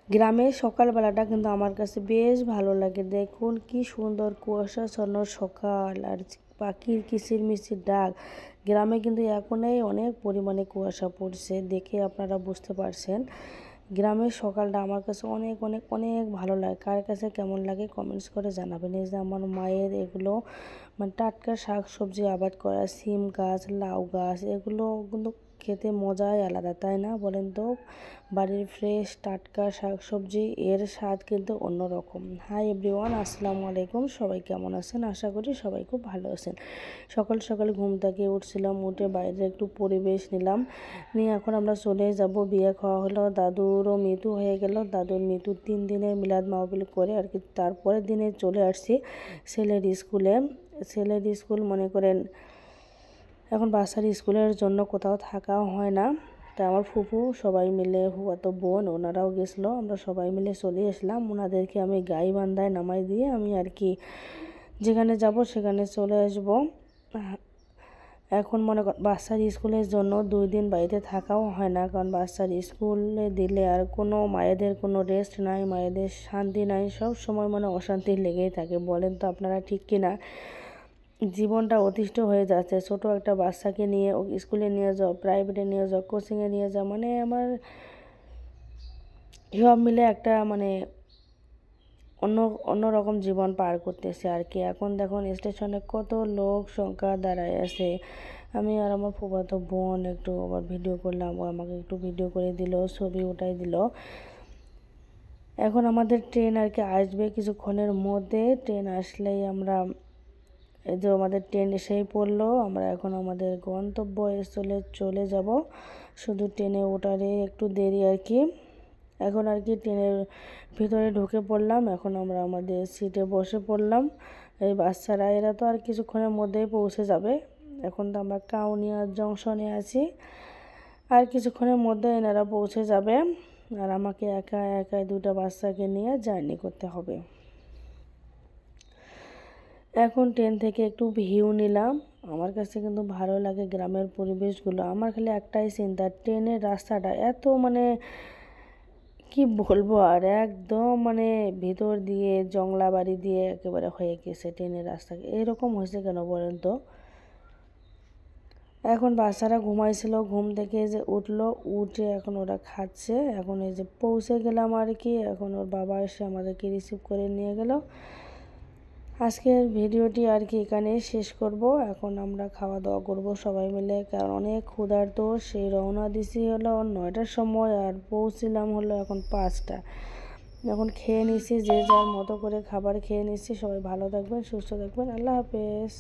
গ্রামের সকালবেলাটা কিন্তু আমার কাছে বেশ ভালো লাগে। দেখুন কি সুন্দর কুয়াশাচ্ছন্ন সকাল আর পাখির কিচিরমিচির ডাক। গ্রামে কিন্তু এখনই অনেক পরিমাণে কুয়াশা পড়ছে, দেখে আপনারা বুঝতে পারছেন। গ্রামের সকালটা আমার কাছে অনেক অনেক অনেক ভালো লাগে। কার কাছে কেমন লাগে কমেন্টস করে জানাবেন। এই যে আমার মায়ের এগুলো মানে টাটকা শাক সবজি আবাদ করা, সিম গাছ, লাউ গাছ, এগুলো কিন্তু খেতে মজাই আলাদা, তাই না বলেন তো? বাড়ির ফ্রেশ টাটকা শাকসবজি এর স্বাদ কিন্তু অন্যরকম। হাই এভরিওয়ান, আসসালামু আলাইকুম। সবাই কেমন আছেন? আশা করি সবাই খুব ভালো আছেন। সকাল সকাল ঘুম থেকে উঠছিলাম, উঠে বাইরে একটু পরিবেশ নিলাম, নিয়ে এখন আমরা চলে যাব। বিয়ে খাওয়া হলো, দাদুরও মৃত্যু হয়ে গেল। দাদুর মৃত্যুর 3 দিনের মিলাদ মাহফিল করে আর কি তারপরের দিনে চলে আসছি ছেলের স্কুলে। ছেলের স্কুল মনে করেন এখন বাচ্চার স্কুলের জন্য কোথাও থাকাও হয় না। তা আমার ফুফু সবাই মিলে, ফুফাতো বোন ওনারাও গেছিলো, আমরা সবাই মিলে চলে আসলাম। ওনাদেরকে আমি গাইবান্ধায় নামাই দিয়ে আমি আর কি যেখানে যাব সেখানে চলে আসব। এখন মনে কর বাচ্চার স্কুলের জন্য 2 দিন বাড়িতে থাকাও হয় না, কারণ বাচ্চার স্কুলে দিলে আর কোনো মায়েদের কোনো রেস্ট নাই, মায়েদের শান্তি নাই, সব সময় মানে অশান্তি লেগেই থাকে। বলেন তো আপনারা ঠিক কিনা? জীবনটা অতিষ্ঠ হয়ে যাচ্ছে। ছোট একটা বাচ্চাকে নিয়ে স্কুলে নিয়ে যাও, প্রাইভেটে নিয়ে যাও, কোচিংয়ে নিয়ে যাও, মানে আমার সব মিলে একটা মানে অন্যরকম জীবন পার করতেছে আর কি। এখন দেখুন স্টেশনে কত লোক সংখ্যা দাঁড়ায় আছে। আমি আর আমার ফুফাতো বোন একটু আবার ভিডিও করলাম, ও আমাকে একটু ভিডিও করে দিল, ছবি উঠাই দিল। এখন আমাদের ট্রেন আর কি আসবে কিছুক্ষণের মধ্যে। ট্রেন আসলেই আমরা, এই যে আমাদের ট্রেন এসেই পড়লো, আমরা এখন আমাদের গন্তব্যস্থলে চলে যাব। শুধু ট্রেনে ওঠারে একটু দেরি আর কি। এখন আর কি ট্রেনের ভিতরে ঢুকে পড়লাম, এখন আমরা আমাদের সিটে বসে পড়লাম। এই বাচ্চারা এরা তো আর কিছুক্ষণের মধ্যেই পৌঁছে যাবে। এখন তো আমরা কাউনিয়া জংশনে আছি, আর কিছুক্ষণের মধ্যে এনারা পৌঁছে যাবে, আর আমাকে একা একাই 2টা বাচ্চাকে নিয়ে জার্নি করতে হবে। এখন ট্রেন থেকে একটু ভিউ নিলাম। আমার কাছে কিন্তু ভালো লাগে গ্রামের পরিবেশগুলো। আমার খালি একটাই চিন্তা, ট্রেনের রাস্তাটা এত মানে কি বলবো, আর একদম মানে ভিতর দিয়ে জংলা বাড়ি দিয়ে একেবারে হয়ে গেছে ট্রেনের রাস্তা। এরকম হয়েছে কেন বলেন তো? এখন বাচ্চারা ঘুমাইছিল, ঘুম থেকে যে উঠলো, উঠে এখন ওরা খাচ্ছে। এখন এই যে পৌঁছে গেলাম আর কি। এখন ওর বাবা এসে আমাদেরকে রিসিভ করে নিয়ে গেল। আজকের ভিডিওটি আর কি এখানেই শেষ করব। এখন আমরা খাওয়া দাওয়া করব সবাই মিলে, কারণ অনেক ক্ষুধার্ত। সেই রওনা দিছি হলো 9টার সময়, আর পৌঁছিলাম হলো এখন 5টা। এখন খেয়ে নিছি, যে যার মতো করে খাবার খেয়ে নিচ্ছি। সবাই ভালো থাকবেন, সুস্থ থাকবেন। আল্লাহ হাফেজ।